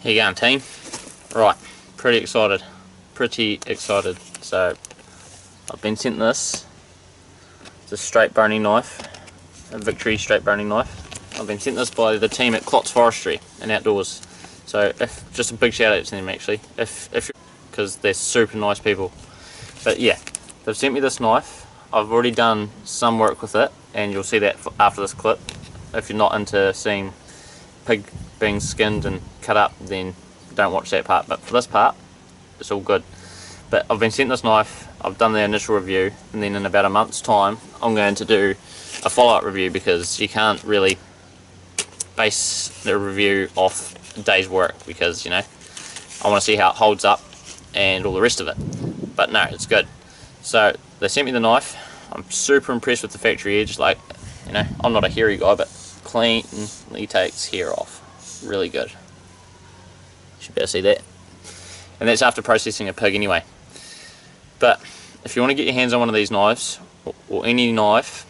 How you going, team? Right, pretty excited. So, I've been sent this. It's a straight boning knife, a Victory straight boning knife. I've been sent this by the team at Klotz Forestry and Outdoors. So, just a big shout out to them actually, because they're super nice people. But yeah, they've sent me this knife. I've already done some work with it, and you'll see that after this clip. If you're not into seeing pig being skinned and cut up, then don't watch that part, but for this part it's all good. But I've been sent this knife, I've done the initial review, and then in about a month's time I'm going to do a follow-up review, because you can't really base the review off a day's work, because, you know, I want to see how it holds up and all the rest of it. But no, it's good. So they sent me the knife. I'm super impressed with the factory edge. Like, you know, I'm not a hairy guy, but cleanly takes hair off. Really good. You should be able to see that. And that's after processing a pig anyway. But if you want to get your hands on one of these knives, or any knife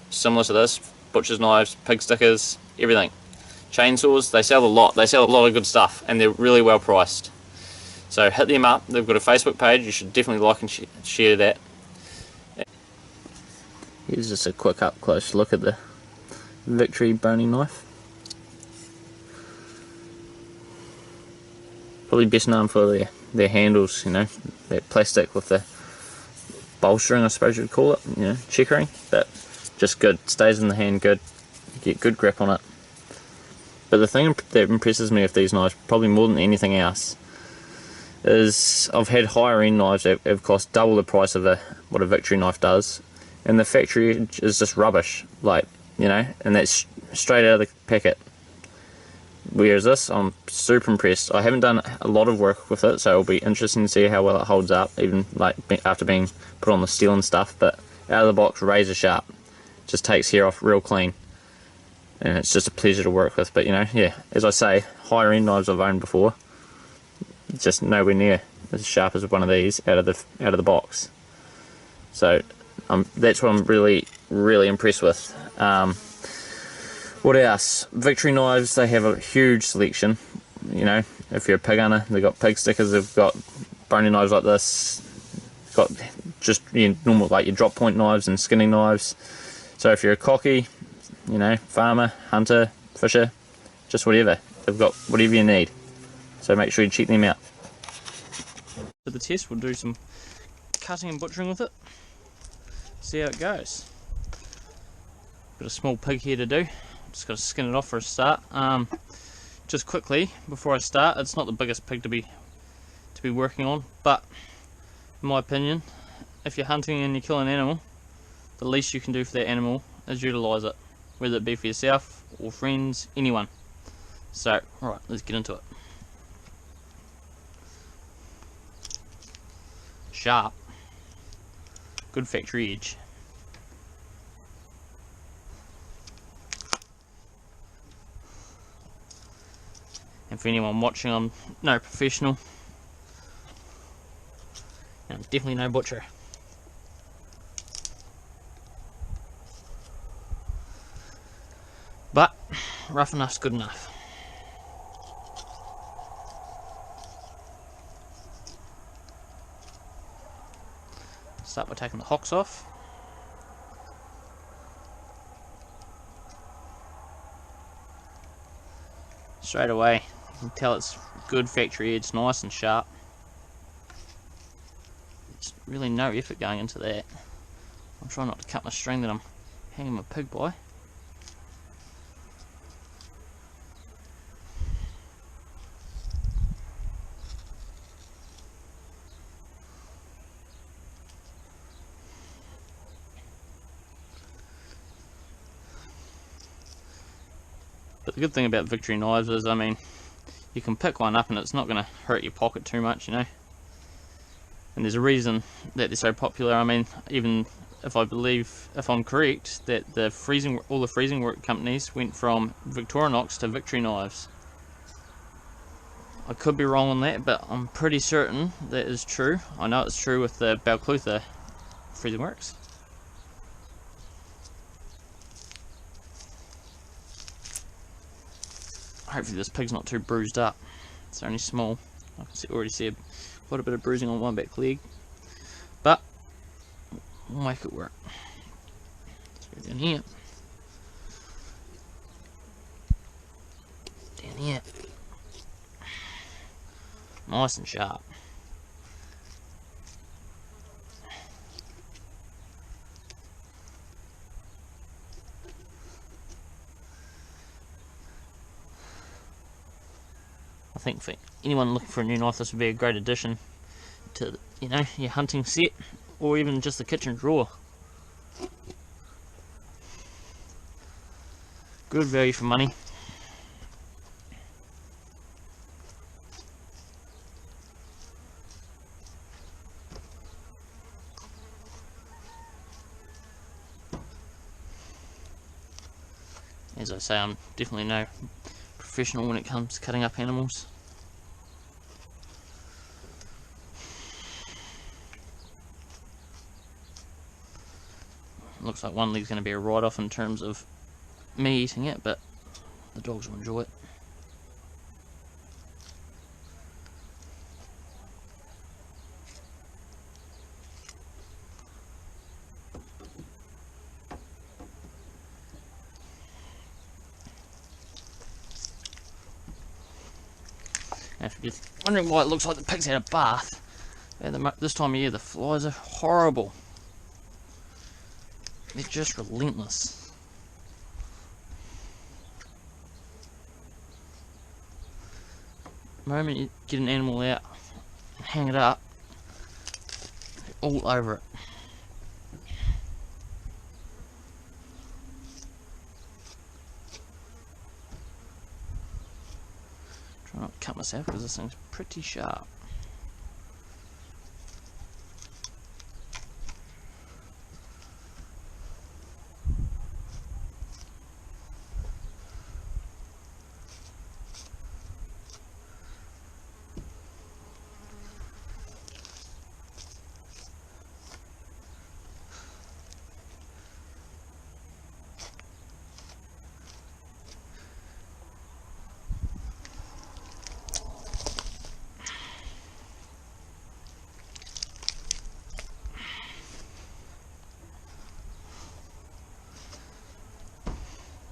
similar to this, butcher's knives, pig stickers, everything, chainsaws, they sell a lot. They sell a lot of good stuff, and they're really well priced. So hit them up. They've got a Facebook page. You should definitely like and share that. Here's just a quick up close look at the Victory boning knife. Probably best known for their handles, you know, that plastic with the bolstering, I suppose you'd call it, you know, checkering, but just good, stays in the hand good, get good grip on it. But the thing that impresses me with these knives, probably more than anything else, is I've had higher end knives that have cost double the price of what a Victory knife does, and the factory edge is just rubbish, like, you know, and that's straight out of the packet. Whereas this, I'm super impressed. I haven't done a lot of work with it, so it'll be interesting to see how well it holds up, even like after being put on the steel and stuff. But out of the box, razor sharp, just takes hair off real clean, and it's just a pleasure to work with. But you know, yeah, as I say, higher end knives I've owned before, just nowhere near as sharp as one of these out of the box. So that's what I'm really impressed with. What else? Victory knives, they have a huge selection. You know, if you're a pig hunter, they've got pig stickers, they've got boning knives like this, got just your normal, like your drop point knives and skinning knives. So if you're a cocky, you know, farmer, hunter, fisher, just whatever, they've got whatever you need. So make sure you check them out. For the test, we'll do some cutting and butchering with it, see how it goes. Got a small pig here to do. Just got to skin it off for a start. Just quickly before I start, it's not the biggest pig to be working on, but in my opinion, if you're hunting and you kill an animal, the least you can do for that animal is utilise it, whether it be for yourself or friends, anyone. So, alright, let's get into it. Sharp, good factory edge. And for anyone watching, I'm no professional, and I'm definitely no butcher. But rough enough's good enough. Start by taking the hocks off. Straight away, you can tell it's good factory edge, nice and sharp. There's really no effort going into that. I'm trying not to cut my string that I'm hanging my pig by. But the good thing about Victory knives is, I mean, you can pick one up and it's not going to hurt your pocket too much, you know. And there's a reason that they're so popular. I mean, even if I'm correct, that all the freezing work companies went from Victorinox to Victory knives. I could be wrong on that, but I'm pretty certain that is true. I know it's true with the Balclutha freezing works. Hopefully this pig's not too bruised up. It's only small. I can already see quite a bit of bruising on one back leg, but we'll make it work. Let's go down here. Down here. Nice and sharp. I think for anyone looking for a new knife, this would be a great addition to, you know, your hunting set, or even just the kitchen drawer. Good value for money. As I say, I'm definitely no professional when it comes to cutting up animals. Looks like one leg's going to be a write-off in terms of me eating it, but the dogs will enjoy it. Now, if you're wondering why it looks like the pig's had a bath, this time of year the flies are horrible. They're just relentless. The moment you get an animal out and hang it up, they're all over it. Try not to cut myself because this thing's pretty sharp.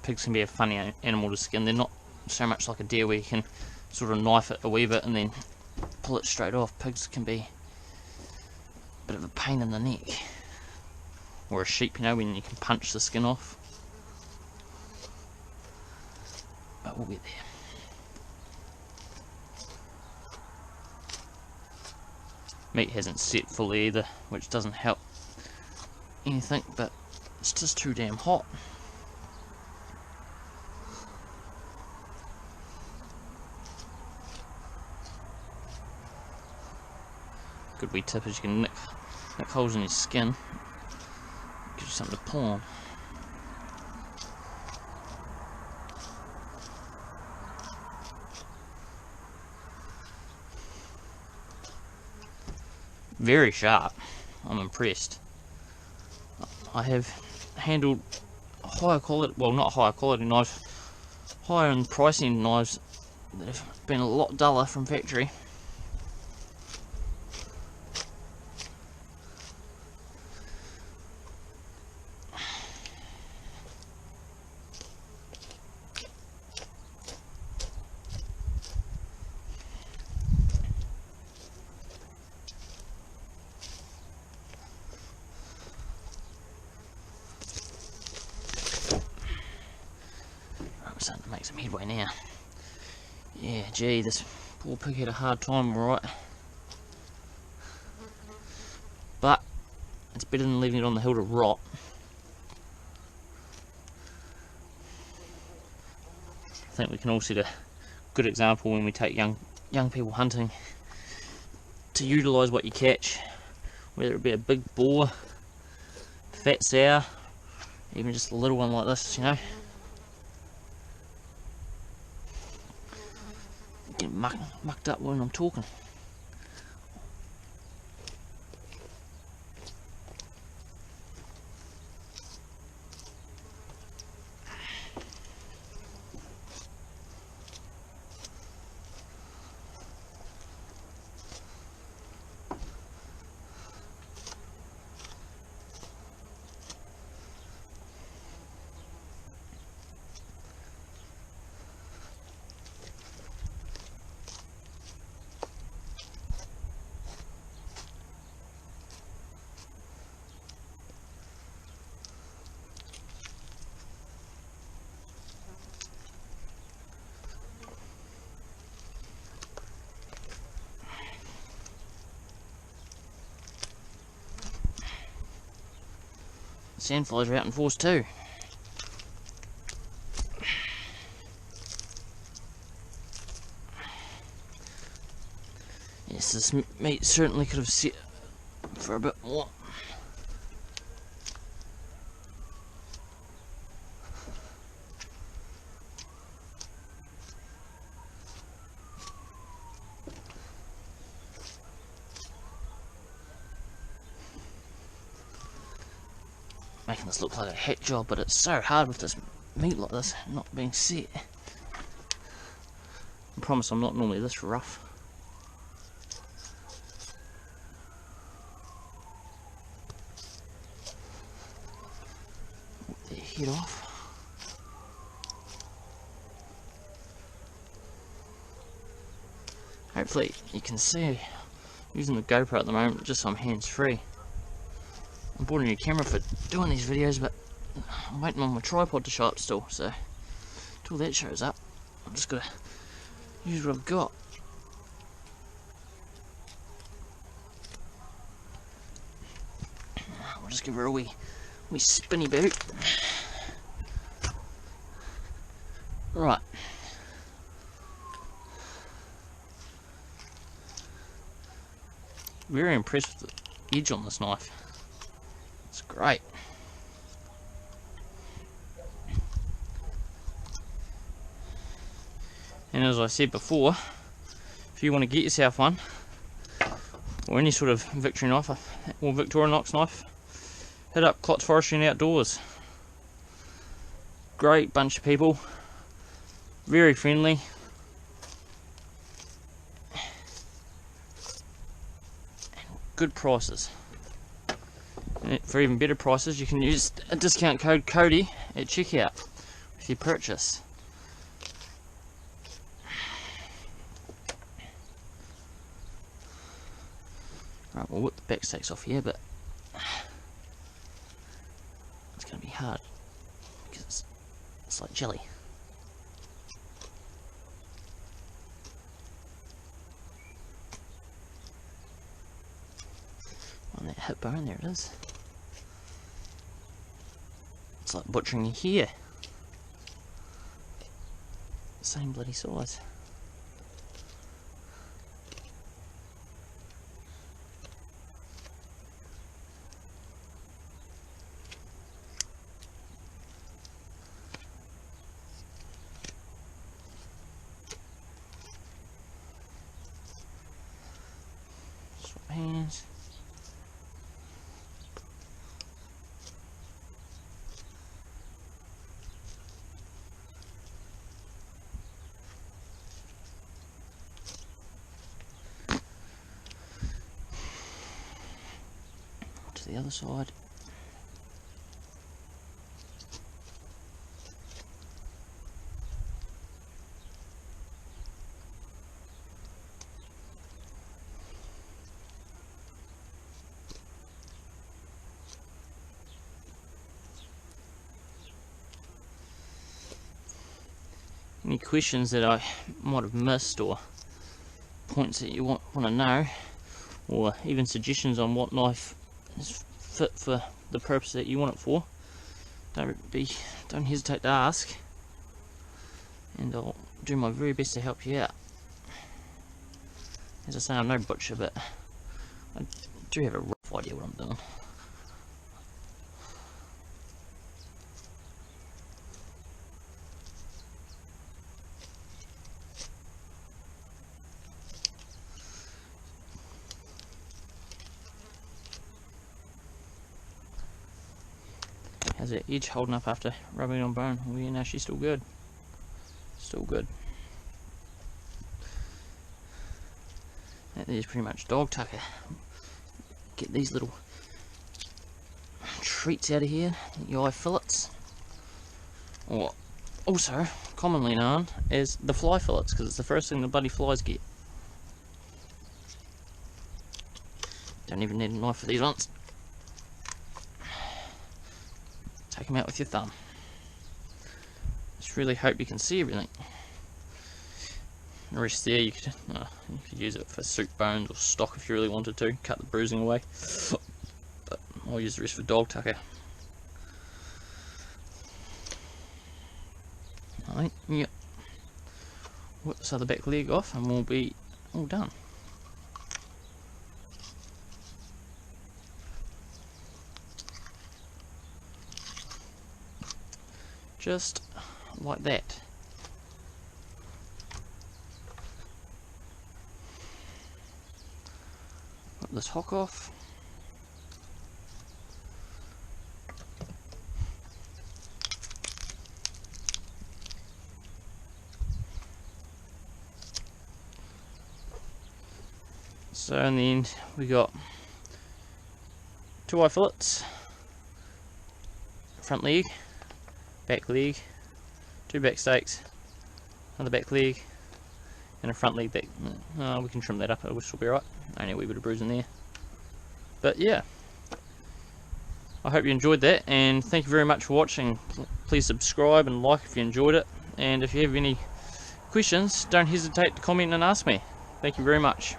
Pigs can be a funny animal to skin. They're not so much like a deer where you can sort of knife it a wee bit and then pull it straight off. Pigs can be a bit of a pain in the neck. Or a sheep, you know, when you can punch the skin off. But we'll get there. Meat hasn't set fully either, which doesn't help anything, but it's just too damn hot. Good wee tip is you can nick holes in your skin, gives you something to pull on. Very sharp. I'm impressed. I have handled higher quality, well, not higher quality knives, higher in pricing knives that have been a lot duller from factory. I'm starting to make some headway now. Yeah, gee, this poor pig had a hard time, right? But it's better than leaving it on the hill to rot. I think we can all set a good example when we take young people hunting to utilise what you catch, whether it be a big boar, fat sow, even just a little one like this, you know. Get mucked up when I'm talking. Sandflies are out in force too. Yes, this meat certainly could have set for a bit more. Making this look like a hat job, but it's so hard with this meat like this not being set. I promise I'm not normally this rough. Whip their head off. Hopefully you can see, using the GoPro at the moment just so I'm hands free. I bought a new camera for doing these videos, but I'm waiting on my tripod to show up still, so until that shows up, I'm just gotta use what I've got. I'll just give her a wee spinny boot. Right. Very impressed with the edge on this knife. It's great. And as I said before, if you want to get yourself one, or any sort of Victory knife or Victorinox knife, hit up Klotz Forestry and Outdoors. Great bunch of people, very friendly. Good prices. And for even better prices, you can use a discount code CODY at checkout with your purchase. Right, we'll whip the back stacks off here, but it's going to be hard because it's like jelly. On that hip bone, there it is. It's like butchering a hare. Same bloody size. Swap hands. The other side. Any questions that I might have missed, or points that you want to know, or even suggestions on what knife is fit for the purpose that you want it for, don't hesitate to ask, and I'll do my very best to help you out. As I say, I'm no butcher, but I do have a rough idea what I'm doing. How's that edge holding up after rubbing it on bone? Well, yeah, no, she's still good. Still good. That there's pretty much dog tucker. Get these little treats out of here, the eye fillets, or also commonly known as the fly fillets, because it's the first thing the bloody flies get. Don't even need a knife for these ones. Take them out with your thumb. Just really hope you can see everything. The rest there, you could use it for soup bones or stock if you really wanted to, cut the bruising away. But I'll use the rest for dog tucker. Right, yep. Whip this other back leg off and we'll be all done. Just like that. Put this hook off. So in the end we got 2 eye fillets, front leg, back leg, 2 back steaks, another back leg, and a front leg back. We can trim that up, it will still be right. Only a wee bit of bruising there. But yeah, I hope you enjoyed that, and thank you very much for watching. Please subscribe and like if you enjoyed it, and if you have any questions, don't hesitate to comment and ask me. Thank you very much.